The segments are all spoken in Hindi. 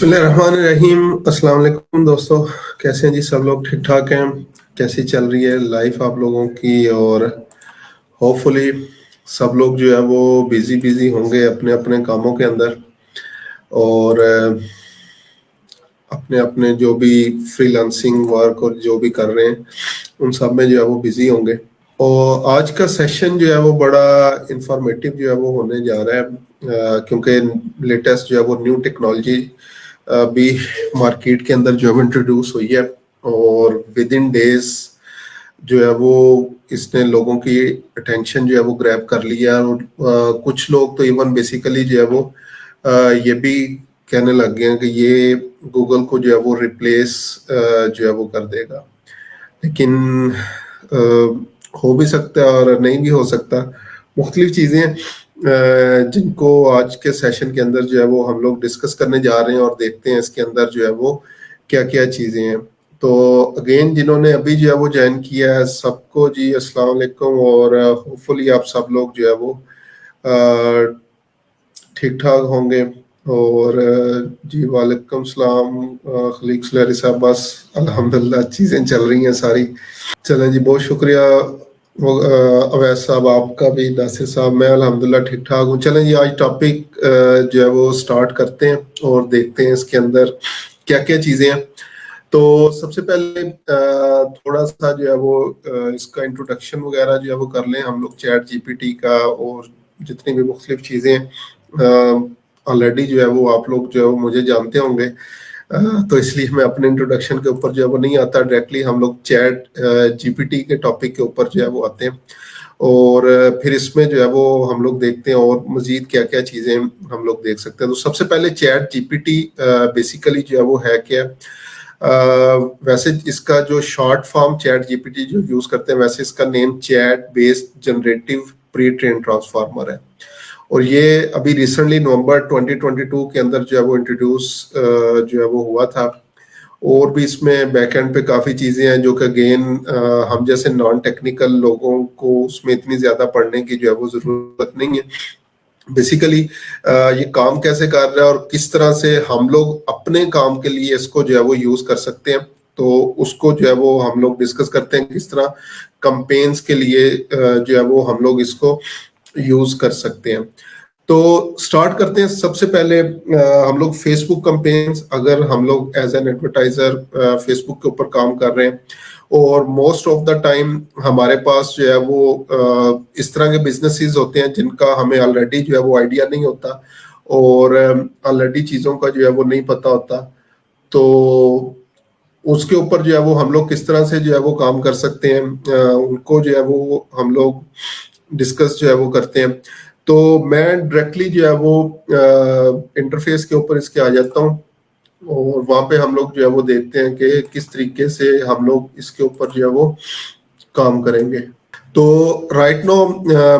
बिस्मिल्लाहिर्रहमानिर्रहीम। अस्सलाम वालेकुम दोस्तों, कैसे हैं जी? सब लोग ठीक ठाक हैं? कैसी चल रही है लाइफ आप लोगों की? और होपफुली सब लोग जो है वो बिजी बिजी होंगे अपने अपने कामों के अंदर, और अपने अपने जो भी फ्रीलांसिंग वर्क और जो भी कर रहे हैं उन सब में जो है वो बिजी होंगे। और आज का सेशन जो है वो बड़ा इंफॉर्मेटिव जो है वो होने जा रहा है, क्योंकि लेटेस्ट जो है वो न्यू टेक्नोलॉजी भी मार्केट के अंदर जो है इंट्रोड्यूस हुई है, और विद इन डेज जो है वो इसने लोगों की अटेंशन जो है वो ग्रैब कर लिया। और कुछ लोग तो इवन बेसिकली जो है वो ये भी कहने लग गए हैं कि ये गूगल को जो है वो रिप्लेस जो है वो कर देगा। लेकिन हो भी सकता है और नहीं भी हो सकता। मुख्तलिफ चीज़ें जिनको आज के सेशन के अंदर जो है वो हम लोग डिस्कस करने जा रहे हैं, और देखते हैं इसके अंदर जो है वो क्या क्या चीज़ें हैं। तो अगेन जिन्होंने अभी जो है वो ज्वाइन किया है, सबको जी अस्सलाम वालेकुम। और होपफुली आप सब लोग जो है वो ठीक ठाक होंगे। और जी वालेकुम सलाम खलीक सुलैरी साहब। बस अल्हम्दुलिल्लाह चीज़ें चल रही हैं सारी। चलें जी, बहुत शुक्रिया अवैस साहब, आपका भी, नासिर साहब। मैं अल्हम्दुलिल्लाह ठीक ठाक हूँ। चलें जी, आज टॉपिक जो है वो स्टार्ट करते हैं और देखते हैं इसके अंदर क्या क्या चीज़ें हैं। तो सबसे पहले थोड़ा सा जो है वो इसका इंट्रोडक्शन वगैरह जो है वो कर लें हम लोग चैट जीपीटी का, और जितनी भी मुख्तलिफ चीज़ें ऑलरेडी जो है वो आप लोग जो है वो मुझे जानते होंगे। तो इसलिए मैं अपने इंट्रोडक्शन के ऊपर जो है वो नहीं आता, डायरेक्टली हम लोग चैट जीपीटी के टॉपिक के ऊपर जो है वो आते हैं। और फिर इसमें जो है वो हम लोग देखते हैं और मजीद क्या क्या चीज़ें हम लोग देख सकते हैं। तो सबसे पहले चैट जीपीटी बेसिकली जो है वो है क्या? वैसे इसका जो शॉर्ट फॉर्म चैट जीपीटी जो यूज़ करते हैं, वैसे इसका name chat based generative pre train transformer है। और ये अभी रिसेंटली नवंबर 2022 के अंदर जो है वो इंट्रोड्यूस जो है वो हुआ था। और भी इसमें बैकएंड पे काफ़ी चीज़ें हैं जो कि अगेन हम जैसे नॉन टेक्निकल लोगों को उसमें इतनी ज़्यादा पढ़ने की जो है वो ज़रूरत नहीं है। बेसिकली ये काम कैसे कर रहा है और किस तरह से हम लोग अपने काम के लिए इसको जो है वो यूज़ कर सकते हैं, तो उसको जो है वो हम लोग डिस्कस करते हैं। किस तरह कंपेन्स के लिए जो है वो हम लोग इसको यूज़ कर सकते हैं। तो स्टार्ट करते हैं। सबसे पहले हम लोग फेसबुक कंपेन्स, अगर हम लोग एज एन एडवर्टाइजर फेसबुक के ऊपर काम कर रहे हैं, और मोस्ट ऑफ द टाइम हमारे पास जो है वो इस तरह के बिजनेसेस होते हैं जिनका हमें ऑलरेडी जो है वो आइडिया नहीं होता, और ऑलरेडी चीज़ों का जो है वो नहीं पता होता। तो उसके ऊपर जो है वो हम लोग किस तरह से जो है वो काम कर सकते हैं, उनको जो है वो हम लोग डिस्कस जो है वो करते हैं। तो मैं डायरेक्टली जो है वो इंटरफेस के ऊपर इसके आ जाता हूँ, और वहाँ पे हम लोग जो है वो देखते हैं कि किस तरीके से हम लोग इसके ऊपर जो है वो काम करेंगे। तो राइट नो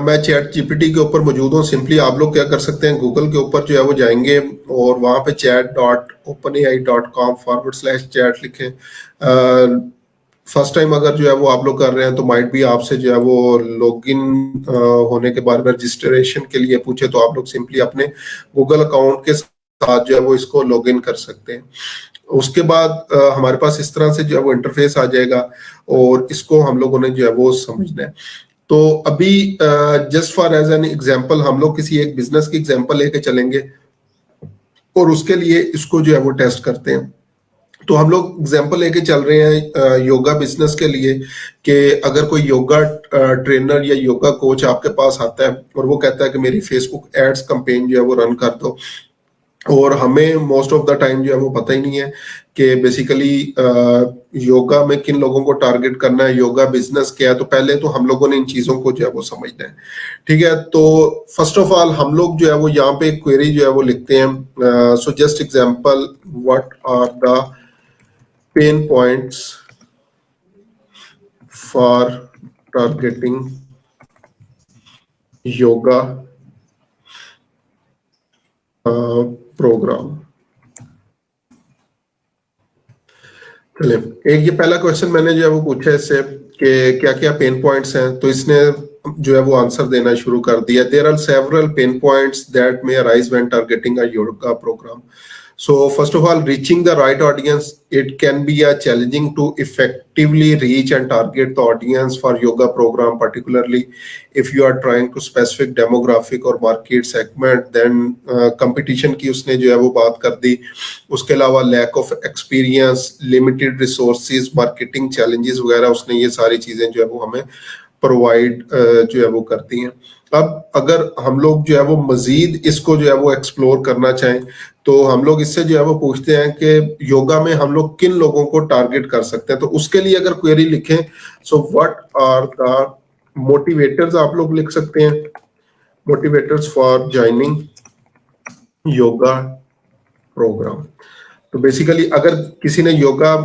मैं चैट जीपीटी के ऊपर मौजूद हूँ। सिंपली आप लोग क्या कर सकते हैं, गूगल के ऊपर जो है वो जाएंगे और वहाँ पे chat.openai.com/chat लिखें। फर्स्ट टाइम अगर जो है वो आप लोग कर रहे हैं तो माइट भी आपसे जो है वो लॉगिन होने के बाद रजिस्ट्रेशन के लिए पूछे, तो आप लोग सिंपली अपने गूगल अकाउंट के साथ जो है वो इसको लॉगिन कर सकते हैं। उसके बाद हमारे पास इस तरह से जो है वो इंटरफेस आ जाएगा, और इसको हम लोगों ने जो है वो समझना है। तो अभी just for as an example हम लोग किसी एक बिजनेस की एग्जांपल लेके चलेंगे, और उसके लिए इसको जो है वो टेस्ट करते हैं। तो हम लोग एग्जांपल लेके चल रहे हैं योगा बिजनेस के लिए, कि अगर कोई योगा ट्रेनर या योगा कोच आपके पास आता है और वो कहता है कि मेरी फेसबुक एड्स कैंपेन जो है वो रन कर दो, और हमें मोस्ट ऑफ द टाइम जो है वो पता ही नहीं है कि बेसिकली योगा में किन लोगों को टारगेट करना है, योगा बिजनेस क्या है। तो पहले तो हम लोगों ने इन चीज़ों को जो है वो समझना है। ठीक है, तो फर्स्ट ऑफ ऑल हम लोग जो है वो यहाँ पे क्वेरी जो है वो लिखते हैं। So just example, what are the pain points for targeting yoga program। चलिए, एक ये पहला क्वेश्चन मैंने जो है वो पूछा है इससे कि क्या क्या पेन पॉइंट्स हैं, तो इसने जो है वो आंसर देना शुरू कर दिया। There are several pain points that may arise when targeting a yoga program. So first of all, reaching the right audience, it can be a challenging to effectively reach and target the audience for yoga program, particularly if you are trying to specific demographic or market segment. Then competition की उसने जो है वो बात कर दी, उसके अलावा lack of experience, limited resources, marketing challenges वगैरह, उसने ये सारी चीजें जो है वो हमें प्रोवाइड जो है वो करती हैं। अब अगर हम लोग जो है वो मजीद इसको जो है वो एक्सप्लोर करना चाहें, तो हम लोग इससे जो है वो पूछते हैं कि योगा में हम लोग किन लोगों को टारगेट कर सकते हैं। तो उसके लिए अगर क्वेरी लिखें, so what are the motivators, आप लोग लिख सकते हैं motivators for joining yoga program. तो बेसिकली अगर किसी ने योगा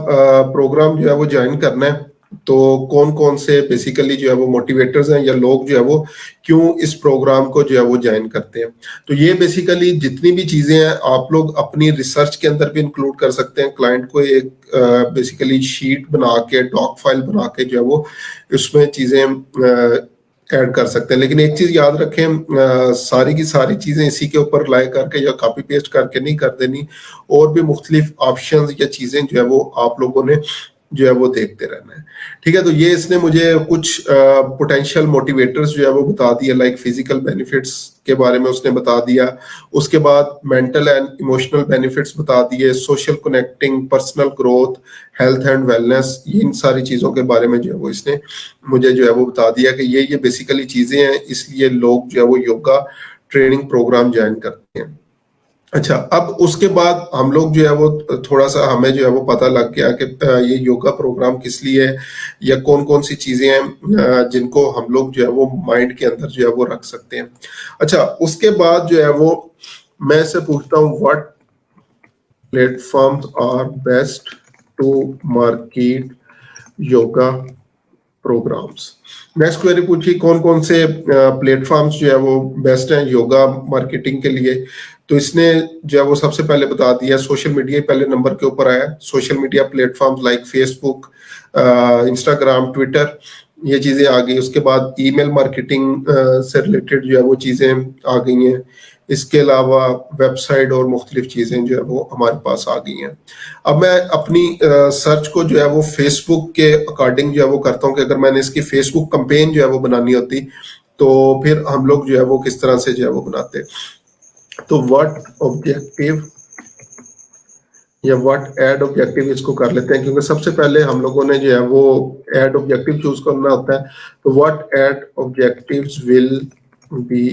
प्रोग्राम जो है वो ज्वाइन करना है, तो कौन कौन से बेसिकली जो है वो मोटिवेटर्स हैं या लोग जो है वो क्यों इस प्रोग्राम को जो है वो ज्वाइन करते हैं। तो ये बेसिकली जितनी भी चीजें हैं आप लोग अपनी रिसर्च के अंदर भी इंक्लूड कर सकते हैं। क्लाइंट को एक बेसिकली शीट बना के, डॉक फाइल बना के जो है वो उसमें चीजें ऐड कर सकते हैं। लेकिन एक चीज याद रखें, सारी की सारी चीजें इसी के ऊपर रिलाई करके या कॉपी पेस्ट करके नहीं कर देनी, और भी मुख्तलिफ ऑप्शंस या चीजें जो है वो आप लोगों ने जो है वो देखते रहना है। ठीक है, तो ये इसने मुझे कुछ पोटेंशियल मोटिवेटर्स जो है वो बता दिया, लाइक फिजिकल बेनिफिट्स के बारे में उसने बता दिया, उसके बाद मेंटल एंड इमोशनल बेनिफिट्स बता दिए, social connecting, personal growth, health and wellness, इन सारी चीजों के बारे में जो है वो इसने मुझे जो है वो बता दिया कि ये बेसिकली चीजें हैं, इसलिए लोग जो है वो योगा ट्रेनिंग प्रोग्राम ज्वाइन करते हैं। अच्छा, अब उसके बाद हम लोग जो है वो थोड़ा सा हमें जो है वो पता लग गया कि ये योगा प्रोग्राम किस लिए है या कौन कौन सी चीजें हैं जिनको हम लोग जो है वो माइंड के अंदर जो है वो रख सकते हैं। अच्छा, उसके बाद जो है वो मैं से पूछता हूँ, what platforms are best to market yoga programs. Next query पूछी, कौन कौन से प्लेटफॉर्म्स जो है वो बेस्ट हैं योगा मार्केटिंग के लिए। तो इसने जो है वो सबसे पहले बता दिया, सोशल मीडिया पहले नंबर के ऊपर आया। Social media platforms like Facebook, Instagram, Twitter, ये चीजें आ गई। उसके बाद ईमेल मार्केटिंग से रिलेटेड जो है वो चीजें आ गई हैं। इसके अलावा वेबसाइट और मुख्तलिफ चीजें जो है वो हमारे पास आ गई हैं। अब मैं अपनी सर्च को जो है वो फेसबुक के अकॉर्डिंग जो है वो करता हूँ कि अगर मैंने इसकी फेसबुक कैंपेन जो है वो बनानी होती, तो फिर हम लोग जो है वो किस तरह से जो है वो बनाते। तो व्हाट ऑब्जेक्टिव या व्हाट एड ऑब्जेक्टिव इसको कर लेते हैं, क्योंकि सबसे पहले हम लोगों ने जो है वो एड ऑब्जेक्टिव चूज करना होता है। तो what ad objectives will be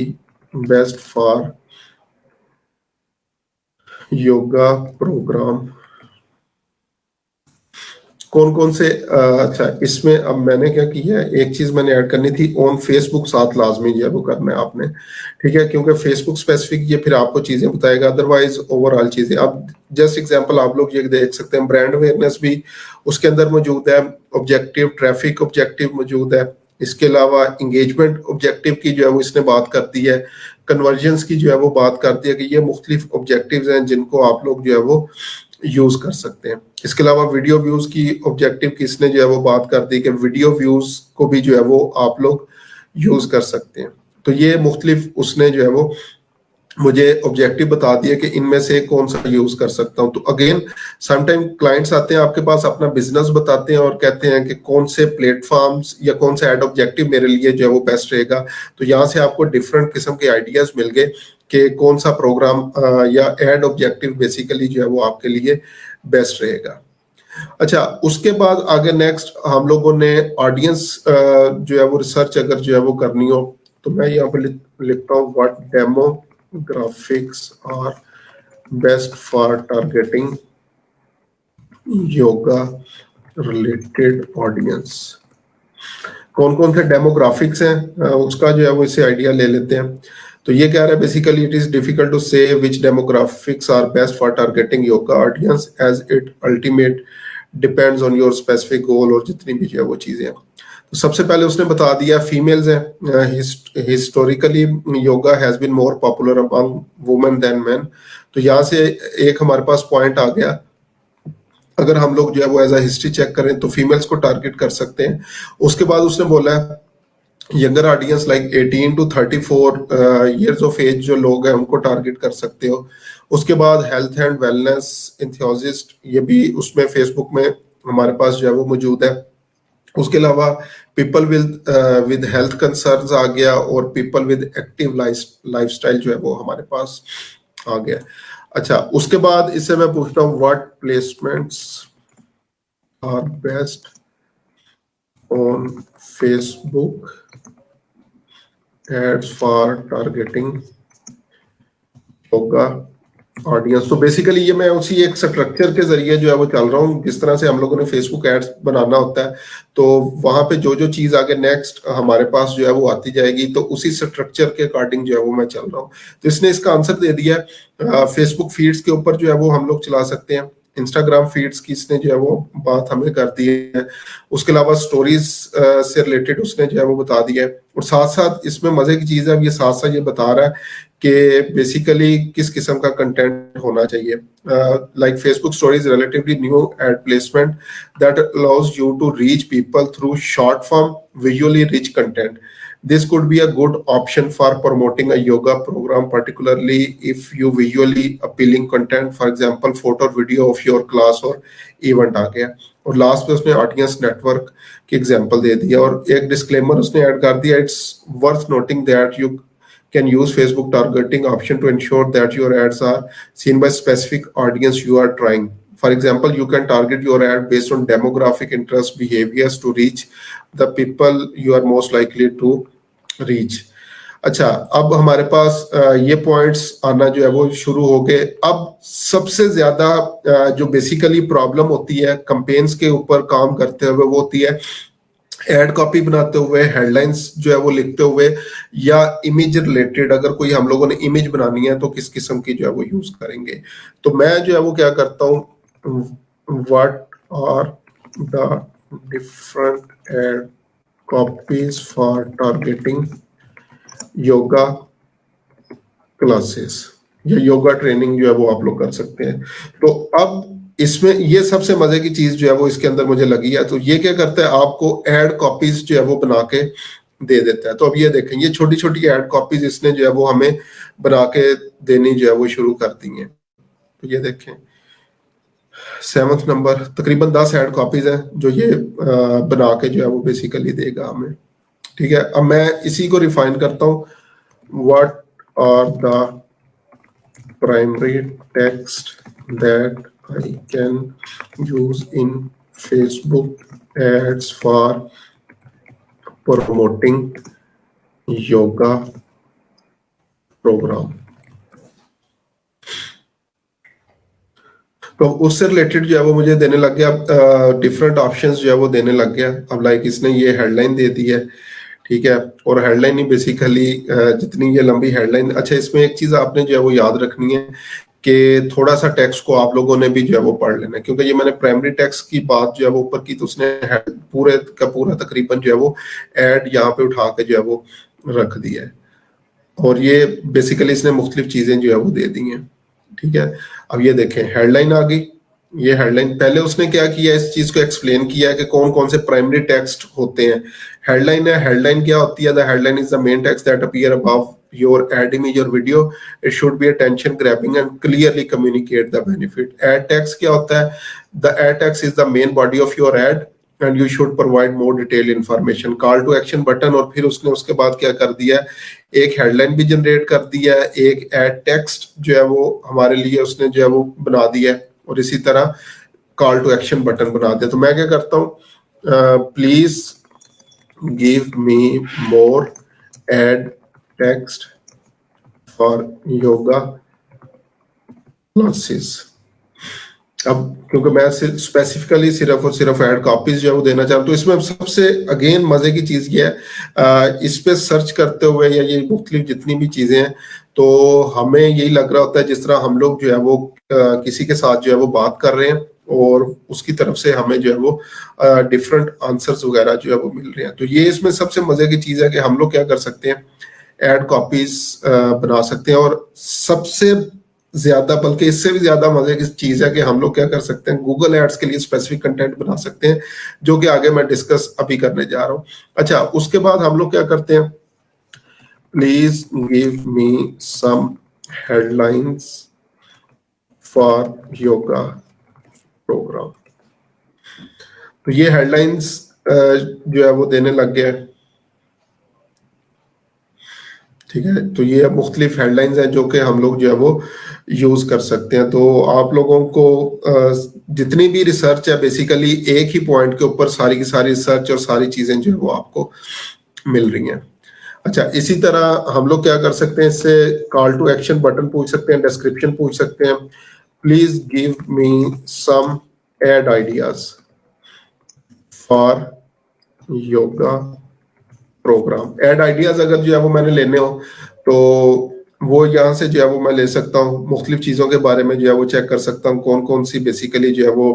best for yoga program. कौन कौन से अच्छा, इसमें अब मैंने क्या किया है, एक चीज मैंने ऐड करनी थी, ऑन फेसबुक साथ लाजमी जो है वो करना है आपने। ठीक है, क्योंकि फेसबुक स्पेसिफिक ये फिर आपको चीजें बताएगा, अदरवाइज ओवरऑल चीजें। अब जस्ट एग्जांपल आप लोग ये देख सकते हैं, ब्रांड अवेयरनेस भी उसके अंदर मौजूद है, ऑब्जेक्टिव ट्रैफिक ऑब्जेक्टिव मौजूद है। इसके अलावा इंगेजमेंट ऑब्जेक्टिव की जो है वो इसने बात कर दी है, कन्वर्जन्स की जो है वो बात करती है कि ये मुख्तलिफ ऑब्जेक्टिव्स हैं जिनको आप लोग जो है वो यूज कर सकते हैं। इसके अलावा वीडियो व्यूज की ऑब्जेक्टिव की इसने जो है वो बात कर दी कि वीडियो व्यूज को भी जो है वो आप लोग यूज कर सकते हैं। तो ये मुख्तलिफ उसने जो है वो मुझे ऑब्जेक्टिव बता दिया कि इनमें से कौन सा यूज कर सकता हूं। तो अगेन समटाइम क्लाइंट्स आते हैं आपके पास, अपना बिजनेस बताते हैं और कहते हैं कि कौन से प्लेटफॉर्म्स या कौन सा एड ऑब्जेक्टिव मेरे लिए जो है वो बेस्ट रहेगा। तो यहाँ से आपको डिफरेंट किस्म के आइडियाज मिल गए कि कौन सा प्रोग्राम या एड ऑब्जेक्टिव बेसिकली जो है वो आपके लिए बेस्ट रहेगा। अच्छा, उसके बाद आगे नेक्स्ट हम लोगों ने ऑडियंस जो है वो रिसर्च अगर जो है वो करनी हो, तो मैं यहाँ पे लिखता हूँ, what demographics are best for targeting yoga related audience। कौन कौन से डेमोग्राफिक्स हैं उसका जो है वो इसे आइडिया ले लेते हैं। तो ये कह रहा है basically it is difficult to say which demographics are best for targeting yoga audience as it ultimate depends on your specific goal, और जितनी भी जो है वो चीजें हैं। तो सबसे पहले उसने बता दिया फीमेल्स हैं, historically yoga has been more popular among women than men. तो यहाँ से एक हमारे पास पॉइंट आ गया, अगर हम लोग जो है वो एज अ हिस्ट्री चेक करें तो फीमेल्स को टारगेट कर सकते हैं। उसके बाद उसने बोला है younger audience like 18 to 34 years of age जो लोग हैं उनको टारगेट कर सकते हो। उसके बाद हेल्थ एंड वेलनेस एंथुसियास्ट, ये भी उसमें फेसबुक में हमारे पास जो है वो मौजूद है। उसके अलावा पीपल विद हेल्थ कंसर्न्स आ गया, और पीपल विद एक्टिव लाइफस्टाइल जो है वो हमारे पास आ गया। अच्छा, उसके बाद इससे मैं पूछता हूँ what placements are best on Facebook ads for targeting yoga audience. तो बेसिकली ये मैं उसी एक स्ट्रक्चर के जरिए जो है वो चल रहा हूँ, जिस तरह से हम लोगों ने फेसबुक एड्स बनाना होता है, तो वहां पे जो जो चीज आगे नेक्स्ट हमारे पास जो है वो आती जाएगी, तो उसी स्ट्रक्चर के अकॉर्डिंग जो है वो मैं चल रहा हूँ। तो इसने इसका आंसर दे दिया है। फेसबुक फीड्स के ऊपर जो है वो हम लोग चला सकते हैं, इंस्टाग्राम फीड्स की इसने जो है वो बात हमें कर दी है, उसके अलावा स्टोरीज से रिलेटेड उसने जो है वो बता दिया है, और साथ साथ इसमें मजे की चीज है, अब ये साथ साथ ये बता रहा है कि बेसिकली किस किस्म का कंटेंट होना चाहिए। Like Facebook stories relatively new ad placement that allows you to reach people through short form visually rich content. This could be a good option for promoting a yoga program, particularly if you visually appealing content, for example photo or video of your class or event आ गया। और लास्ट में उसने ऑडियंस नेटवर्क की एग्जांपल दे दिया, और एक डिस्क्लेमर उसने ऐड कर दिया, it's worth noting that you can use Facebook targeting option to ensure that your ads are seen by specific audience you are trying. For example, you can target your ad based on demographic interest behaviors to reach the people you are most likely to reach. अच्छा, अब हमारे पास ये पॉइंट्स आना जो है वो शुरू हो गए। अब सबसे ज्यादा जो बेसिकली प्रॉब्लम होती है कैंपेन्स के ऊपर काम करते हुए, वो होती है एड कॉपी बनाते हुए, हेडलाइंस जो है वो लिखते हुए, या इमेज रिलेटेड अगर कोई हम लोगों ने इमेज बनानी है तो किस किस्म की जो है वो यूज करेंगे। तो मैं जो है वो क्या करता हूँ, what are the different ad copies for targeting yoga classes या योगा ट्रेनिंग जो है वो आप लोग कर सकते हैं। तो अब इसमें ये सबसे मजे की चीज जो है वो इसके अंदर मुझे लगी है, तो ये क्या करता है, आपको एड कॉपीज जो है वो बना के दे देता है। तो अब ये देखें, ये छोटी छोटी एड कॉपीज इसने जो है वो हमें बना के देनी जो है वो शुरू कर दी है। तो ये देखें 7th नंबर, तकरीबन 10 एड कॉपीज हैं जो ये बना के जो है वो बेसिकली देगा हमें। ठीक है, अब मैं इसी को रिफाइन करता हूँ, what are the primary text that I can use in Facebook ads for promoting yoga program. तो उससे रिलेटेड जो है वो मुझे देने लग गया, डिफरेंट ऑप्शंस जो है वो देने लग गया। अब लाइक इसने ये हेडलाइन दे दी है, ठीक है, और हेडलाइन ही बेसिकली जितनी ये लंबी हेडलाइन। अच्छा, इसमें एक चीज आपने जो है वो याद रखनी है कि थोड़ा सा टेक्स्ट को आप लोगों ने भी जो है वो पढ़ लेना है, क्योंकि ये मैंने प्राइमरी टेक्स्ट की बात जो है वो ऊपर की, तो उसने पूरे का पूरा तकरीबन जो है वो एड यहाँ पे उठा के जो है वो रख दिया है, और ये बेसिकली इसने मुख्तलिफ चीजें जो है वो दे दी हैं। ठीक है, अब ये देखें हेडलाइन आ गई। ये हेडलाइन पहले उसने क्या किया, इस चीज को एक्सप्लेन किया है कि कौन कौन से प्राइमरी टेक्स्ट होते हैं। हेडलाइन है, हेडलाइन क्या होती है, the headline is the main text that appear above your ad image or video. It should be attention grabbing and clearly communicate the benefit. Ad text क्या होता है, the ad text is the main body of your ad and you should provide more detailed information. Call to action button, और फिर उसने उसके बाद क्या कर दिया, एक हेडलाइन भी जनरेट कर दिया है, एक एड टेक्स्ट जो है वो हमारे लिए उसने जो है वो बना दिया है, और इसी तरह कॉल टू एक्शन बटन बना दिया। तो मैं क्या करता हूँ, please give me more ad text for yoga classes. अब क्योंकि मैं स्पेसिफिकली सिर्फ और सिर्फ एड कॉपीज जो है वो देना चाहता हूँ, तो इसमें सबसे अगेन मजे की चीज ये है, इस पे सर्च करते हुए या ये मुख्तलिफ जितनी भी चीजें हैं, तो हमें यही लग रहा होता है जिस तरह हम लोग जो है वो किसी के साथ जो है वो बात कर रहे हैं, और उसकी तरफ से हमें जो है वो डिफरेंट आंसर्स वगैरह जो है वो मिल रहे हैं। तो ये इसमें सबसे मजे की चीज है कि हम लोग क्या कर सकते हैं, एड कॉपीज बना सकते हैं, और सबसे ज्यादा, बल्कि इससे भी ज्यादा मजे की चीज है कि हम लोग क्या कर सकते हैं, गूगल एड्स के लिए स्पेसिफिक कंटेंट बना सकते हैं, जो कि आगे मैं डिस्कस अभी करने जा रहा हूं। अच्छा, उसके बाद हम लोग क्या करते हैं, please give me some headlines for yoga program. तो ये हेडलाइंस जो है वो देने लग गया है। ठीक है, तो ये मुख्तलिफ हेडलाइंस हैं जो कि हम लोग जो है वो यूज कर सकते हैं। तो आप लोगों को जितनी भी रिसर्च है बेसिकली एक ही पॉइंट के ऊपर सारी की सारी रिसर्च और सारी चीजें जो है वो आपको मिल रही हैं। अच्छा, इसी तरह हम लोग क्या कर सकते हैं, इससे कॉल टू एक्शन बटन पूछ सकते हैं, डिस्क्रिप्शन पूछ सकते हैं। Please give me some ad ideas for yoga program. Ad ideas अगर जो है वो मैंने लेने हो तो वो यहाँ से जो है वो मैं ले सकता हूँ। मुख्तलिफ चीज़ों के बारे में जो है वो चेक कर सकता हूँ कौन कौन सी बेसिकली जो है वो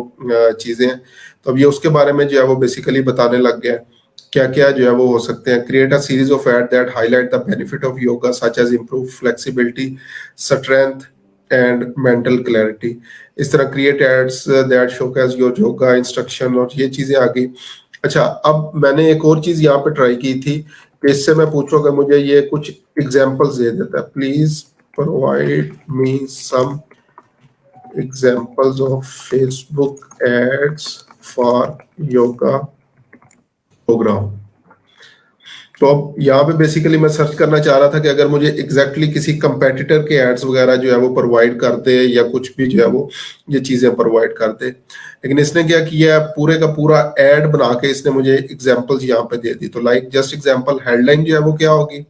चीज़ें हैं। तो अब ये उसके बारे में जो है वो बेसिकली बताने लग गया है क्या क्या जो है वो हो सकते हैं। Create a series of ad that highlight the benefit of yoga such as improve flexibility, strength and mental clarity. इस तरह create ads that showcase your yoga instruction और ये चीज़ें आ गई। अच्छा, अब मैंने एक और चीज यहाँ पे ट्राई की थी कि इससे मैं पूछूंगा मुझे ये कुछ एग्जांपल्स दे देता है। Please provide me some examples of Facebook ads for yoga program. तो अब यहाँ पे बेसिकली मैं सर्च करना चाह रहा था कि अगर मुझे एग्जैक्टली किसी कंपेटिटर के एड्स वगैरह जो है वो प्रोवाइड कर दे या कुछ भी जो है वो ये चीजें प्रोवाइड कर दे। लेकिन इसने क्या किया, पूरे का पूरा एड बना के इसने मुझे एग्जांपल्स यहाँ पे दे दी। तो लाइक जस्ट एग्जांपल हेडलाइन जो है वो क्या होगी,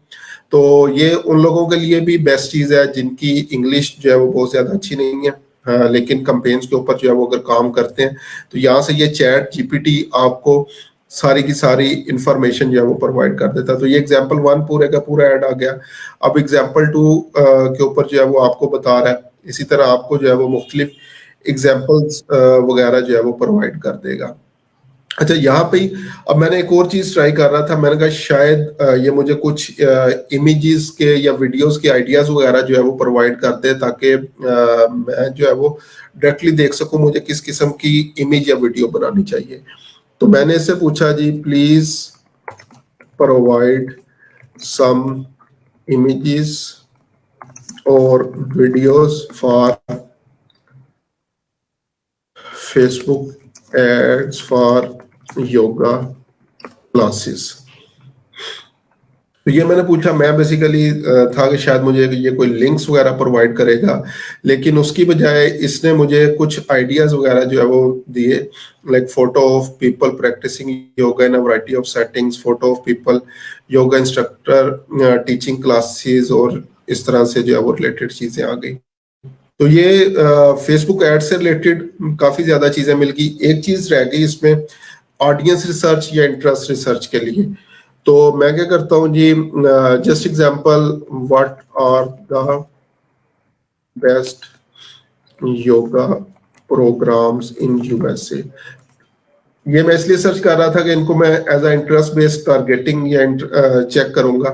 तो ये उन लोगों के लिए भी बेस्ट चीज है जिनकी इंग्लिश जो है वो बहुत ज्यादा अच्छी नहीं है। हाँ, लेकिन कंपेन्स के ऊपर जो है वो अगर काम करते हैं तो यहाँ से ये चैट जीपीटी आपको सारी की सारी इंफॉर्मेशन जो है वो प्रोवाइड कर देता है। तो ये एग्जाम्पल 1 पूरे का पूरा ऐड आ गया। अब एग्जाम्पल 2 के ऊपर जो है वो आपको बता रहा है। इसी तरह आपको जो है वो मुख्तलिफ एग्जाम्पल्स वगैरह जो है वो प्रोवाइड कर देगा। अच्छा, यहाँ पे ही अब मैंने एक और चीज ट्राई कर रहा था। मैंने कहा शायद ये मुझे कुछ इमेजेस के या वीडियोस के आइडियाज वगैरह जो है वो प्रोवाइड कर दे ताकि मैं जो है वो डायरेक्टली देख सकूं मुझे किस किस्म की इमेज या वीडियो बनानी चाहिए। तो मैंने इससे पूछा जी प्लीज प्रोवाइड सम इमेजेस और videos for Facebook ads for yoga classes. तो ये मैंने पूछा, मैं बेसिकली था कि शायद मुझे ये कोई लिंक्स वगैरह प्रोवाइड करेगा, लेकिन उसकी बजाय इसने मुझे कुछ आइडियाज वगैरह जो है वो दिए। Like photo of people practicing yoga in a variety of settings, photo of people yoga instructor teaching classes, और इस तरह से जो है वो रिलेटेड चीजें आ गई। तो ये फेसबुक एड से रिलेटेड काफी ज्यादा चीजें मिल गई। एक चीज रह गई इसमें, ऑडियंस रिसर्च या इंटरेस्ट रिसर्च के लिए। तो मैं क्या करता हूँ जी, just example, what are the best yoga programs in USA. ये मैं इसलिए सर्च कर रहा था कि इनको मैं as a interest based targeting या चेक करूंगा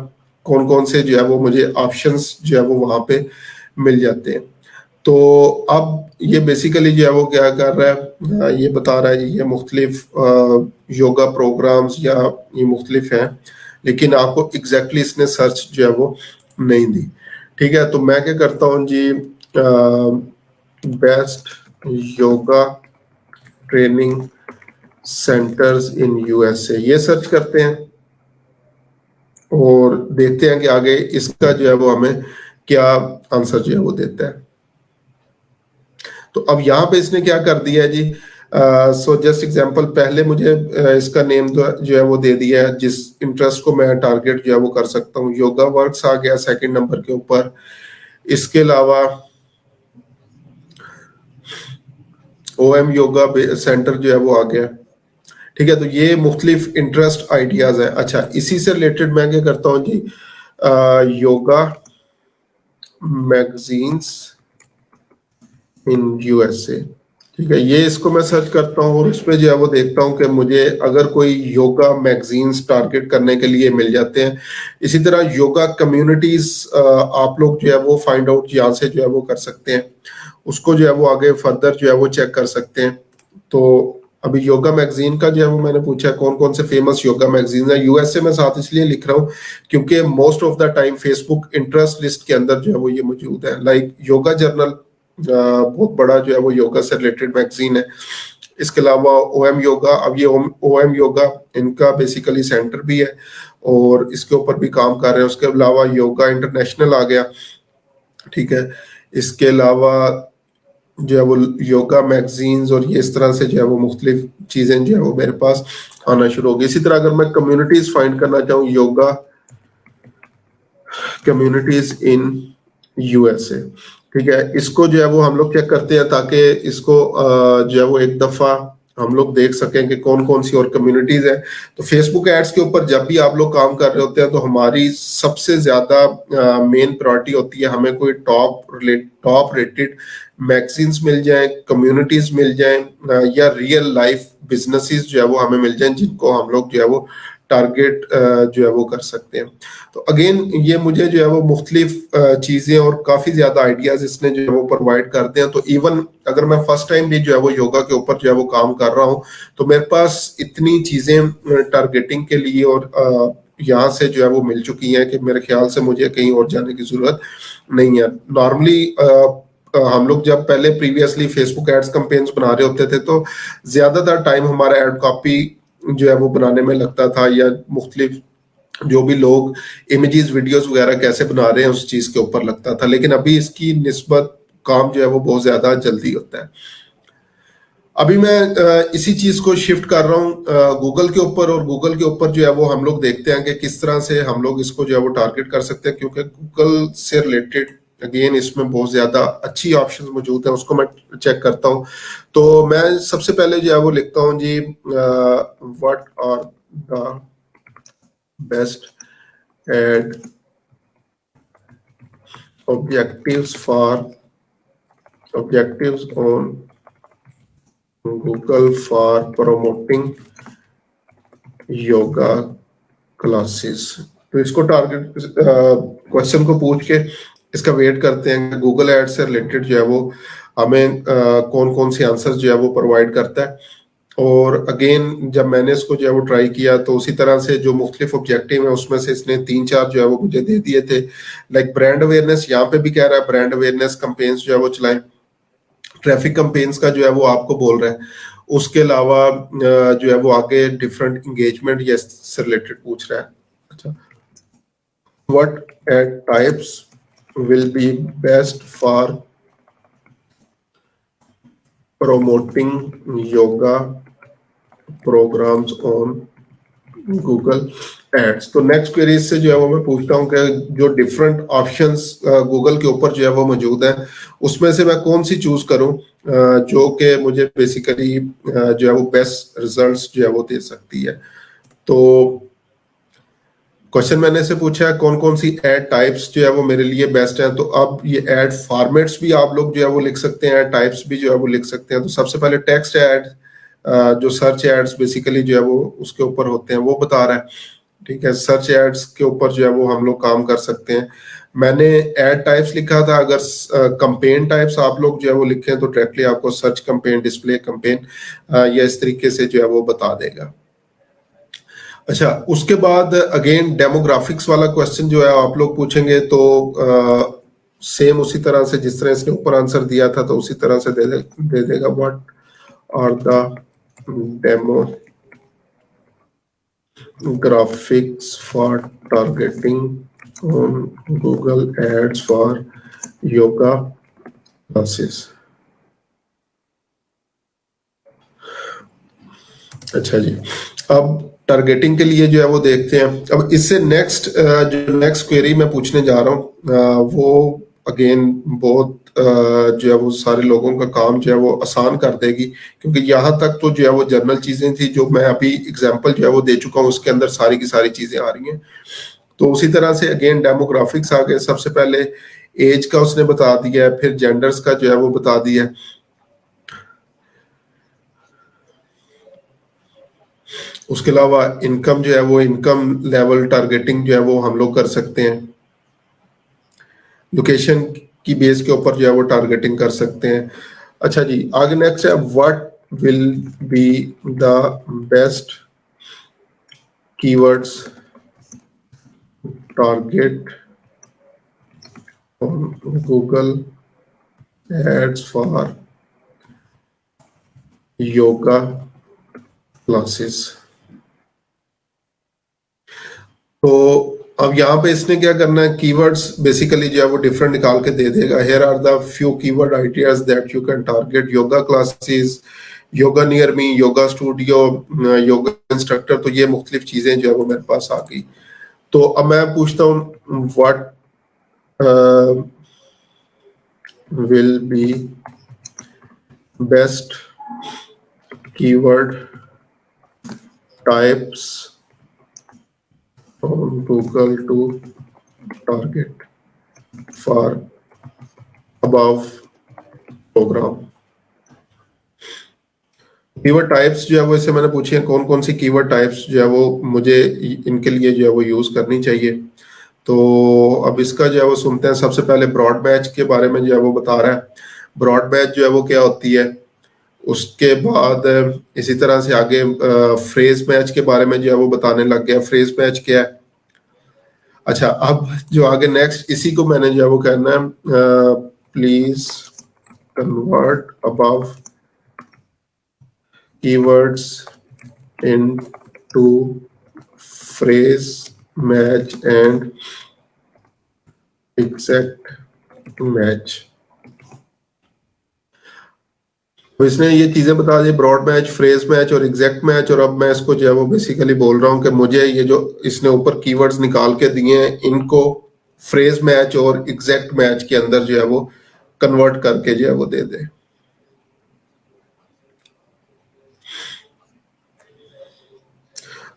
कौन कौन से जो है वो मुझे ऑप्शंस जो है वो वहां पे मिल जाते हैं। तो अब ये बेसिकली जो है वो क्या कर रहा है, ये बता रहा है जी ये मुख्तलिफ योगा प्रोग्राम्स या ये मुख्तलिफ हैं, लेकिन आपको एग्जैक्टली इसने सर्च जो है वो नहीं दी। ठीक है, तो मैं क्या करता हूँ जी, best yoga training centres in USA ये सर्च करते हैं और देखते हैं कि आगे इसका जो है वो हमें क्या आंसर जो है वो देता है। तो अब यहाँ पे इसने क्या कर दिया है जी, सो जस्ट एग्जांपल, पहले मुझे इसका नेम जो है वो दे दिया है जिस इंटरेस्ट को मैं टारगेट जो है वो कर सकता हूँ। योगा वर्क्स आ गया सेकंड नंबर के ऊपर। इसके अलावा ओएम योगा सेंटर जो है वो आ गया। ठीक है, तो ये मुख्तलिफ इंटरेस्ट आइडियाज है। अच्छा, इसी से रिलेटेड मैं क्या करता हूँ जी, योगा मैगजीन्स इन यूएसए। ठीक है, ये इसको मैं सर्च करता हूँ और उसमें जो है वो देखता हूँ कि मुझे अगर कोई योगा मैगजीन्स टारगेट करने के लिए मिल जाते हैं। इसी तरह योगा कम्युनिटीज आप लोग जो है वो फाइंड आउट यहाँ से जो है वो कर सकते हैं, उसको जो है वो आगे फर्दर जो है वो चेक कर सकते हैं। तो अभी योगा मैगजीन का जो है वो मैंने पूछा कौन कौन से फेमस योगा मैगजीन है यूएसए में, साथ इसलिए लिख रहा हूँ क्योंकि most of the time Facebook interest list के अंदर जो है वो ये मौजूद है। लाइक योगा जर्नल बहुत बड़ा जो है वो योगा से रिलेटेड मैगजीन है। इसके अलावा ओएम योगा, अब ये ओएम योगा इनका बेसिकली सेंटर भी है और इसके ऊपर भी काम कर रहे हैं। उसके अलावा योगा इंटरनेशनल आ गया, ठीक है। इसके अलावा जो है वो योगा मैगजीन्स और ये इस तरह से जो है वो मुख्तलिफ चीज़ें जो है वो मेरे पास आना शुरू हो गई। इसी तरह अगर मैं कम्युनिटीज फाइंड करना चाहूँ, योगा कम्युनिटीज इन यूएसए, ठीक है, इसको जो है वो हम लोग चेक करते हैं ताकि इसको जो है वो एक दफा हम लोग देख सकें कि कौन कौन सी और कम्युनिटीज है। तो फेसबुक एड्स के ऊपर जब भी आप लोग काम कर रहे होते हैं तो हमारी सबसे ज्यादा मेन प्रायोरिटी होती है हमें कोई टॉप रेटेड मैगजीन्स मिल जाएं, कम्युनिटीज मिल जाएं, या रियल लाइफ बिजनेसेस जो है वो हमें मिल जाएं जिनको हम लोग जो है वो टारगेट जो है वो कर सकते हैं। तो अगेन ये मुझे जो है वो मुख्तलिफ चीज़ें और काफ़ी ज़्यादा आइडियाज़ इसने जो है वो प्रोवाइड करते हैं। तो इवन अगर मैं फर्स्ट टाइम भी जो है वो योगा के ऊपर जो है वो काम कर रहा हूँ तो मेरे पास इतनी चीज़ें टारगेटिंग के लिए और यहाँ से जो है वो मिल चुकी हैं कि मेरे ख्याल से मुझे कहीं और जाने की ज़रूरत नहीं है। नॉर्मली हम लोग जब पहले प्रीवियसली फेसबुक एड्स कैंपेन्स बना रहे होते थे तो ज़्यादातर टाइम हमारा एड कॉपी जो है वो बनाने में लगता था, या मुख्तलिफ जो भी लोग इमेजेस वीडियोस वगैरह कैसे बना रहे हैं उस चीज के ऊपर लगता था। लेकिन अभी इसकी निस्बत काम जो है वो बहुत ज्यादा जल्दी होता है। अभी मैं इसी चीज को शिफ्ट कर रहा हूँ गूगल के ऊपर, और गूगल के ऊपर जो है वो हम लोग देखते हैं कि किस तरह से हम लोग इसको जो है वो टारगेट कर सकते हैं, क्योंकि गूगल से रिलेटेड अगेन इसमें बहुत ज्यादा अच्छी ऑप्शंस मौजूद हैं, उसको मैं चेक करता हूँ। तो मैं सबसे पहले जो है वो लिखता हूँ जी, what are the best ad objectives on Google for promoting yoga classes. तो इसको टारगेट क्वेश्चन को पूछ के इसका वेट करते हैं गूगल एड से रिलेटेड जो है वो हमें कौन कौन से आंसर जो है वो प्रोवाइड करता है। और अगेन जब मैंने इसको जो है वो ट्राई किया तो उसी तरह से जो मुख्तलिफ ऑब्जेक्टिव है उसमें से इसने 3-4 जो है वो मुझे दे दिए थे। लाइक ब्रांड अवेयरनेस, यहाँ पे भी कह रहा है ब्रांड अवेयरनेस कंपेन्स जो है वो चलाएं। ट्रैफिक कंपेन्स का जो है वो आपको बोल रहा है। उसके अलावा जो है वो आगे डिफरेंट इंगेजमेंट या से रिलेटेड पूछ रहा है। अच्छा, what ad types will be best for promoting yoga programs on Google ads. तो नेक्स्ट क्वेरी से जो है वो मैं पूछता हूँ कि जो डिफरेंट ऑप्शंस गूगल के ऊपर जो है वो मौजूद है उसमें से मैं कौन सी चूज करूँ जो कि मुझे बेसिकली जो है वो बेस्ट रिजल्ट्स जो है वो दे सकती है। तो क्वेश्चन मैंने से पूछा है कौन कौन सी एड टाइप्स जो है वो मेरे लिए बेस्ट है। तो अब ये एड फॉर्मेट्स भी आप लोग जो है वो लिख सकते हैं, टाइप्स भी जो है वो लिख सकते हैं। तो सबसे पहले टेक्स्ट एड जो सर्च एड्स बेसिकली जो है वो उसके ऊपर होते हैं वो बता रहा है, ठीक है। सर्च एड्स के ऊपर जो है वो हम लोग काम कर सकते हैं। मैंने एड टाइप्स लिखा था, अगर कंपेन टाइप्स आप लोग जो है वो लिखें तो डायरेक्टली आपको सर्च कंपेन, डिस्प्ले कंपेन या इस तरीके से जो है वो बता देगा। अच्छा, उसके बाद अगेन डेमोग्राफिक्स वाला क्वेश्चन जो है आप लोग पूछेंगे तो सेम उसी तरह से जिस तरह इसने ऊपर आंसर दिया था तो उसी तरह से दे देगा। What are the demographics for targeting on Google ads for yoga classes. अच्छा जी, अब टारगेटिंग के लिए जो है वो देखते हैं। अब इससे नेक्स्ट जो नेक्स्ट क्वेरी मैं पूछने जा रहा हूँ वो अगेन बहुत जो है वो सारे लोगों का काम जो है वो आसान कर देगी, क्योंकि यहाँ तक तो जो है वो जनरल चीजें थी जो मैं अभी एग्जांपल जो है वो दे चुका हूँ, उसके अंदर सारी की सारी चीजें आ रही हैं। तो उसी तरह से अगेन डेमोग्राफिक्स आ गए। सबसे पहले एज का उसने बता दिया है, फिर जेंडर्स का जो है वो बता दिया है। उसके अलावा इनकम जो है वो इनकम लेवल टारगेटिंग जो है वो हम लोग कर सकते हैं। लोकेशन की बेस के ऊपर जो है वो टारगेटिंग कर सकते हैं। अच्छा जी, आगे नेक्स्ट है what will be the best keywords target on Google ads for yoga classes. तो अब यहाँ पे इसने क्या करना है, कीवर्ड्स बेसिकली जो है वो डिफरेंट निकाल के दे देगा। Here are the few keyword ideas that you can target, yoga classes, yoga near me, yoga studio, yoga instructor. तो ये मुख्तलिफ चीजें जो है वो मेरे पास आ गई। तो अब मैं पूछता हूँ what will be best keyword types on Google to target for above program। Keyword types जो है वो इसे मैंने पूछी है, कौन कौन सी कीवर्ड टाइप्स जो है वो मुझे इनके लिए जो है वो यूज करनी चाहिए। तो अब इसका जो है वो सुनते हैं। सबसे पहले ब्रॉड बैच के बारे में जो है वो बता रहा है। ब्रॉड बैच जो है वो क्या होती है। उसके बाद इसी तरह से आगे फ्रेज मैच के बारे में जो है वो बताने लग गया। फ्रेज मैच क्या है। अच्छा, अब जो आगे नेक्स्ट इसी को मैंने जो है वो कहना है, please convert above keywords into phrase match and exact match. तो इसने ये चीजें बता दी, ब्रॉड मैच, फ्रेज मैच और एग्जैक्ट मैच। और अब मैं इसको जो है वो बेसिकली बोल रहा हूँ कि मुझे ये जो इसने ऊपर कीवर्ड्स निकाल के दिए हैं इनको फ्रेज मैच और एग्जैक्ट मैच के अंदर जो है वो कन्वर्ट करके जो है वो दे दे।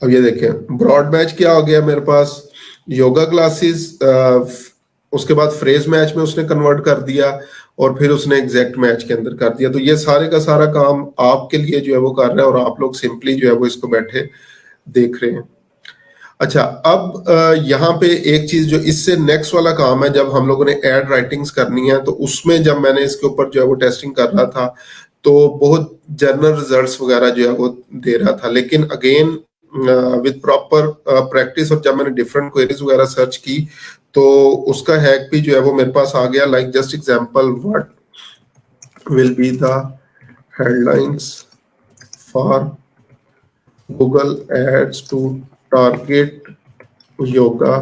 अब ये देखें, ब्रॉड मैच क्या हो गया मेरे पास, योगा क्लासेस, उसके बाद फ्रेज मैच में उसने कन्वर्ट कर दिया और फिर उसने एग्जैक्ट मैच के अंदर कर दिया। तो ये सारे का सारा काम आपके लिए जो है वो कर रहा है और आप लोग सिंपली जो है वो इसको बैठे देख रहे हैं। अच्छा, अब यहाँ पे एक चीज जो इससे नेक्स्ट वाला काम है, जब हम लोगों ने एड राइटिंग्स करनी है तो उसमें जब मैंने इसके ऊपर जो है वो टेस्टिंग कर रहा था तो बहुत जनरल रिजल्ट्स वगैरह जो है वो दे रहा था। लेकिन अगेन विद प्रॉपर प्रैक्टिस और जब मैंने डिफरेंट क्वेरीज वगैरह सर्च की तो उसका हैक भी जो है वो मेरे पास आ गया। Like just example, what will be the headlines for Google ads to target yoga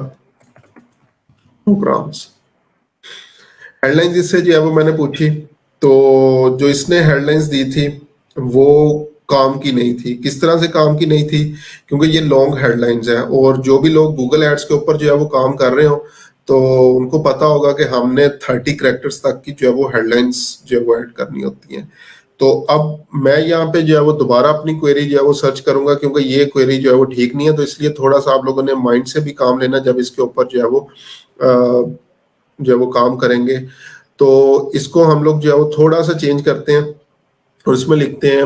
programs. Headlines इससे जो है वो मैंने पूछी तो जो इसने हेडलाइंस दी थी वो काम की नहीं थी। किस तरह से काम की नहीं थी, क्योंकि ये लॉन्ग हेडलाइंस हैं और जो भी लोग गूगल एड्स के ऊपर जो है वो काम कर रहे हो तो उनको पता होगा कि हमने 30 कैरेक्टर्स तक की जो है वो हेडलाइंस जो है वो ऐड करनी होती हैं। तो अब मैं यहाँ पे जो है वो दोबारा अपनी क्वेरी जो है वो सर्च करूंगा, क्योंकि ये क्वेरी जो है वो ठीक नहीं है। तो इसलिए थोड़ा सा आप लोगों ने माइंड से भी काम लेना जब इसके ऊपर जो है वो जो है वो काम करेंगे। तो इसको हम लोग जो है वो थोड़ा सा चेंज करते हैं और इसमें लिखते हैं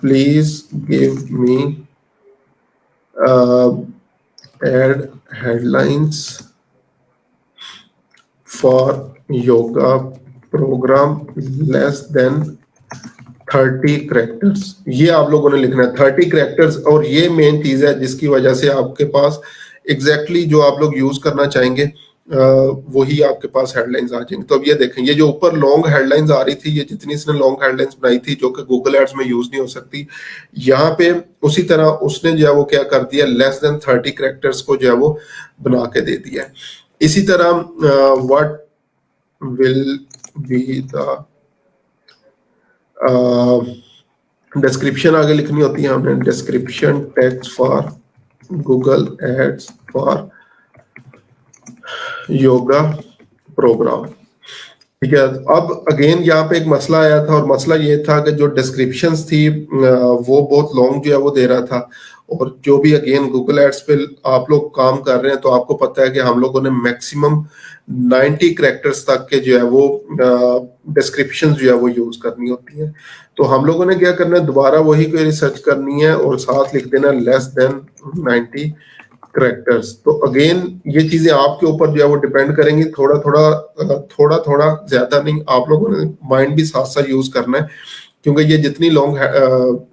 please give me ad headlines for yoga program less than 30 characters. ये आप लोगों ने लिखना है 30 कैरेक्टर्स। और ये मेन चीज है जिसकी वजह से आपके पास एग्जैक्टली जो आप लोग यूज करना चाहेंगे वही आपके पास हेडलाइंस आ जाएंगे। तो अब ये देखें, ये जो ऊपर लॉन्ग हेडलाइंस आ रही थी, ये जितनी इसने लॉन्ग हेडलाइंस बनाई थी जो कि गूगल एड्स में यूज नहीं हो सकती, यहाँ पे उसी तरह उसने जो है वो क्या कर दिया, लेस देन 30 कैरेक्टर्स को जो है वो बना के दे दिया। इसी तरह what will be the description आगे लिखनी होती है हमने, description text for Google ads for yoga program. ठीक है। अब अगेन यहाँ पे एक मसला आया था और मसला ये था कि जो डिस्क्रिप्शंस थी वो बहुत लॉन्ग जो है वो दे रहा था। और जो भी अगेन गूगल एड्स पे आप लोग काम कर रहे हैं तो आपको पता है कि हम लोगों ने मैक्सिमम 90 कैरेक्टर्स तक के जो है वो डिस्क्रिप्शन जो है वो यूज करनी होती है। तो हम लोगों ने क्या करना है, दोबारा वही क्वेरी सर्च करनी है और साथ लिख देना लेस देन 90 कैरेक्टर्स। तो अगेन ये चीजें आपके ऊपर जो है वो डिपेंड करेंगी, थोड़ा थोड़ा ज्यादा नहीं, आप लोगों ने माइंड भी साथ साथ यूज करना है। क्योंकि ये जितनी लॉन्ग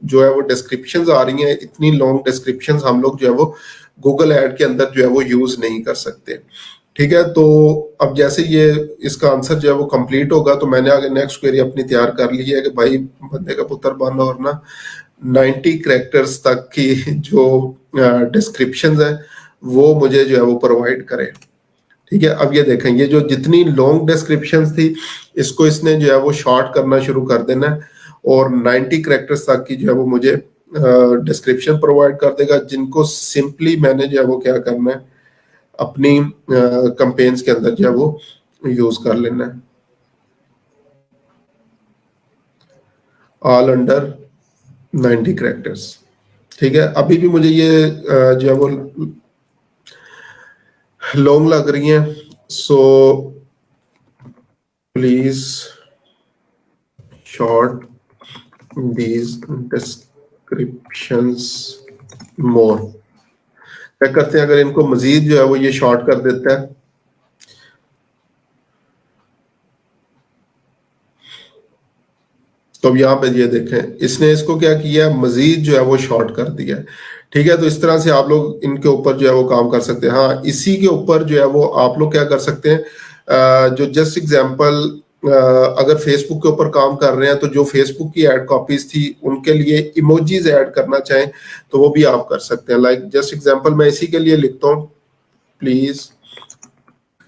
जो है वो डिस्क्रिप्शंस आ रही हैं, इतनी लॉन्ग डिस्क्रिप्शंस हम लोग जो है वो गूगल ऐड के अंदर जो है वो यूज नहीं कर सकते। ठीक है। तो अब जैसे ये इसका आंसर जो है वो कंप्लीट होगा, तो मैंने आगे नेक्स्ट क्वेरी अपनी तैयार कर ली है कि भाई बंदे का पुत्र बन और ना 90 कैरेक्टर्स तक की जो डिस्क्रिप्शन है वो मुझे जो है वो प्रोवाइड करे। ठीक है। अब ये देखें, ये जो जितनी लॉन्ग डिस्क्रिप्शन थी इसको इसने जो है वो शॉर्ट करना शुरू कर देना है, और 90 कैरेक्टर्स तक की जो है वो मुझे डिस्क्रिप्शन प्रोवाइड कर देगा, जिनको सिंपली मैंने जो है वो क्या करना है, अपनी कैंपेन्स के अंदर जो है वो यूज कर लेना है, ऑल अंडर 90 कैरेक्टर्स। ठीक है। अभी भी मुझे ये जो है वो लॉन्ग लग रही है, so please short these descriptions more. क्या करते हैं, अगर इनको मजीद जो है वो ये शॉर्ट कर देता है, तो अब यहाँ पे ये देखें इसने इसको क्या किया, मजीद जो है वो शॉर्ट कर दिया है। ठीक है। तो इस तरह से आप लोग इनके ऊपर जो है वो काम कर सकते हैं। हाँ, इसी के ऊपर जो है वो आप लोग क्या कर सकते हैं, जो जस्ट एग्जांपल अगर फेसबुक के ऊपर काम कर रहे हैं तो जो फेसबुक की एड कॉपीज थी उनके लिए इमोजीज ऐड करना चाहें तो वो भी आप कर सकते हैं। लाइक जस्ट एग्जांपल मैं इसी के लिए लिखता हूँ, please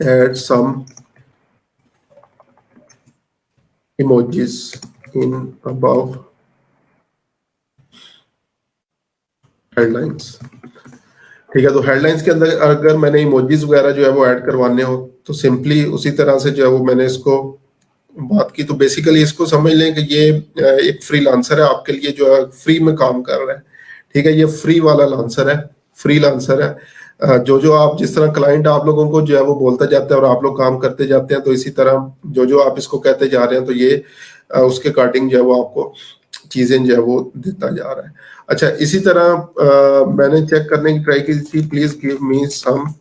add some emojis in above headlines. ठीक है। तो हेडलाइंस के अंदर अगर मैंने इमोजीज वगैरह जो है वो ऐड करवाने हो तो सिंपली उसी तरह से जो है वो मैंने इसको बात की। तो बेसिकली इसको समझ लें कि ये एक फ्री लांसर है, आपके लिए जो है फ्री में काम कर रहा है। ठीक है। ये फ्री वाला लांसर है, फ्री लांसर है। जो आप जिस तरह क्लाइंट आप लोगों को जो है वो बोलता जाता है और आप लोग काम करते जाते हैं, तो इसी तरह जो आप इसको कहते जा रहे हैं तो ये उसके अकॉर्डिंग जो है वो आपको चीजें जो है वो देता जा रहा है। अच्छा, इसी तरह मैंने चेक करने की ट्राई की थी, please give me some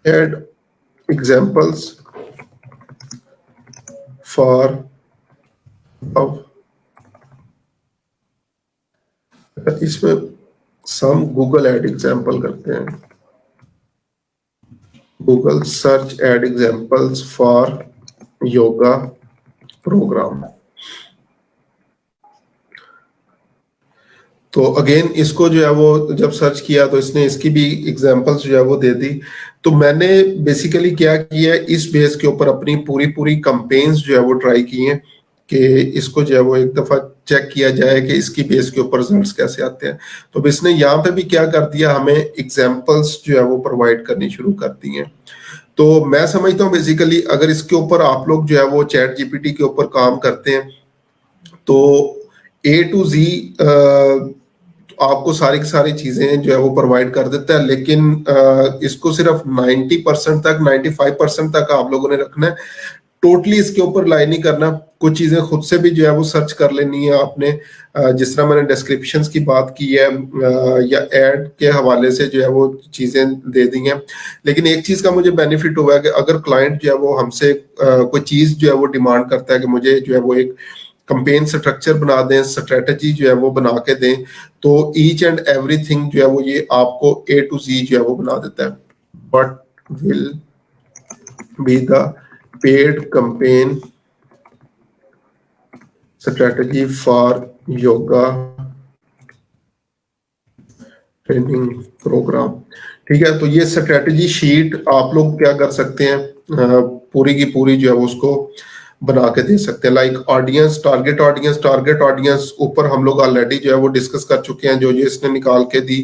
ad examples for अब इसमें सम गूगल एड एग्जांपल करते हैं, Google search ad examples for yoga program. तो अगेन इसको जो है वो जब सर्च किया तो इसने इसकी भी एग्जांपल्स जो है वो दे दी। तो मैंने बेसिकली क्या किया, इस बेस के ऊपर अपनी पूरी कैंपेन्स जो है वो ट्राई की हैं कि इसको जो है वो एक दफा चेक किया जाए कि इसकी बेस के ऊपर रिजल्ट्स कैसे आते हैं। तो इसने यहाँ पे भी क्या कर दिया, हमें एग्जांपल्स जो है वो प्रोवाइड करनी शुरू कर दी हैं। तो मैं समझता हूँ बेसिकली अगर इसके ऊपर आप लोग जो है वो चैट जीपीटी के ऊपर काम करते हैं तो ए टू जी आपको सारी की सारी चीजें जो है वो प्रोवाइड कर देता है, लेकिन इसको सिर्फ 90% तक 95% तक आप लोगों ने रखना है। टोटली इसके ऊपर लाई नहीं करना, कुछ चीजें खुद से भी जो है वो सर्च कर लेनी है आपने। जिस तरह मैंने डिस्क्रिप्शंस की बात की है या एड के हवाले से जो है वो चीजें दे दी हैं। लेकिन एक चीज का मुझे बेनिफिट हुआ है कि अगर क्लाइंट जो है वो हमसे कोई चीज जो है वो डिमांड करता है कि मुझे जो है वो एक कैंपेन स्ट्रक्चर बना दें, स्ट्रेटजी जो है वो बना के दें, तो ईच एंड एवरीथिंग जो है वो ये आपको ए टू जी जो है वो बना देता है। But will be the paid campaign strategy for yoga training program. ठीक है। तो ये स्ट्रेटजी शीट आप लोग क्या कर सकते हैं, पूरी की पूरी जो है उसको बना के दे सकते हैं। लाइक ऑडियंस, टारगेट ऑडियंस ऊपर हम लोग ऑलरेडी जो है वो डिस्कस कर चुके हैं, जो ये इसने निकाल के दी।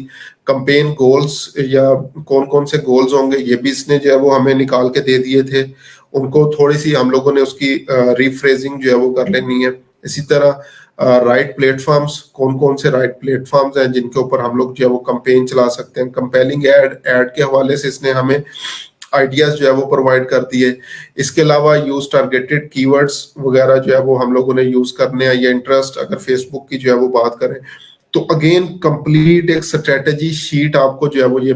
कैंपेन गोल्स या कौन कौन से गोल्स होंगे ये भी इसने जो है वो हमें निकाल के दे दिए थे, उनको थोड़ी सी हम लोगों ने उसकी रिफ्रेजिंग जो है वो कर लेनी है। इसी तरह राइट प्लेटफॉर्म्स, कौन कौन से राइट प्लेटफॉर्म्स हैं जिनके ऊपर हम लोग जो है वो कैंपेन चला सकते हैं। कंपेलिंग एड के हवाले से इसने हमें आइडियाज जो है वो प्रोवाइड कर दिए। इसके अलावा यूज टारगेटेड कीवर्ड्स वगैरह जो है वो हम लोगों ने यूज करने हैं, या इंटरेस्ट अगर फेसबुक की जो है वो बात करें तो अगेन कंप्लीट एक स्ट्रेटजी शीट आपको जो है वो ये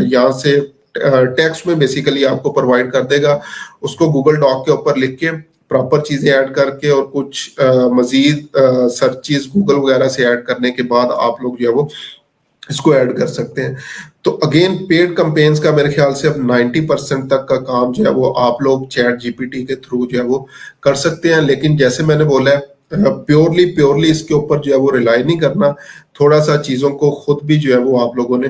यहाँ से टेक्स्ट में बेसिकली आपको प्रोवाइड कर देगा। उसको गूगल डॉक के ऊपर लिख के प्रॉपर चीजें ऐड करके और कुछ मजीद सर्चेस गूगल वगैरह से ऐड करने के बाद आप लोग जो है वो इसको ऐड कर सकते हैं। तो अगेन पेड कैंपेन्स का मेरे ख्याल से अब 90% तक का काम जो है वो आप लोग चैट जीपीटी के थ्रू जो है वो कर सकते हैं। लेकिन जैसे मैंने बोला है, प्योरली प्योरली इसके ऊपर जो है वो रिलाई नहीं करना, थोड़ा सा चीजों को खुद भी जो है वो आप लोगों ने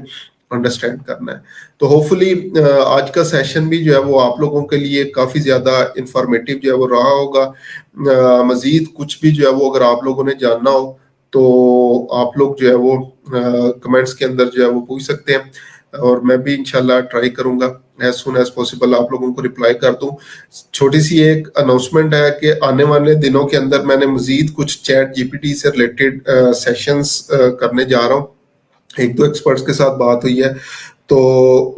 अंडरस्टैंड करना है। तो होपफुली आज का सेशन भी जो है वो आप लोगों के लिए काफी ज्यादा इंफॉर्मेटिव जो है वो रहा होगा। मजीद कुछ भी जो है वो अगर आप लोगों ने जानना हो तो आप लोग जो है वो कमेंट्स के अंदर जो है वो पूछ सकते हैं, और मैं भी इंशाल्लाह ट्राई करूंगा एज सुन एज पॉसिबल आप लोगों को रिप्लाई कर दूं। छोटी सी एक अनाउंसमेंट है कि आने वाले दिनों के अंदर मैंने मजीद कुछ चैट जीपीटी से रिलेटेड सेशंस करने जा रहा हूँ। एक दो एक्सपर्ट्स के साथ बात हुई है, तो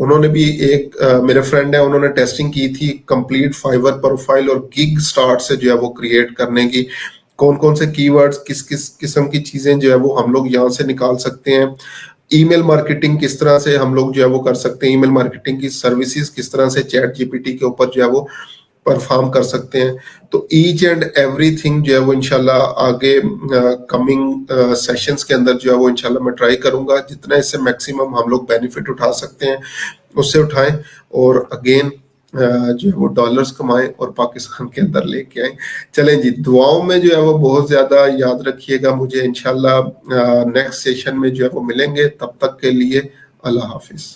उन्होंने भी एक मेरे फ्रेंड है, उन्होंने टेस्टिंग की थी कंप्लीट फाइवर प्रोफाइल और गिग स्टार्ट से जो है वो क्रिएट करने की, कौन कौन से कीवर्ड्स किस किस किस्म की चीजें जो है वो हम लोग यहाँ से निकाल सकते हैं, ईमेल मार्केटिंग किस तरह से हम लोग जो है वो कर सकते हैं, ईमेल मार्केटिंग की सर्विसेज किस तरह से चैट जीपीटी के ऊपर जो है वो परफॉर्म कर सकते हैं। तो ईच एंड एवरीथिंग जो है वो इंशाल्लाह आगे कमिंग सेशंस के अंदर जो है वो इंशाल्लाह मैं ट्राई करूंगा जितना इससे मैक्सिमम हम लोग बेनिफिट उठा सकते हैं उससे उठाएं, और अगेन जो है वो डॉलर्स कमाएं और पाकिस्तान के अंदर लेके आए। चलें जी, दुआओं में जो है वो बहुत ज्यादा याद रखिएगा मुझे। इंशाल्लाह नेक्स्ट सेशन में जो है वो मिलेंगे, तब तक के लिए अल्लाह हाफिज।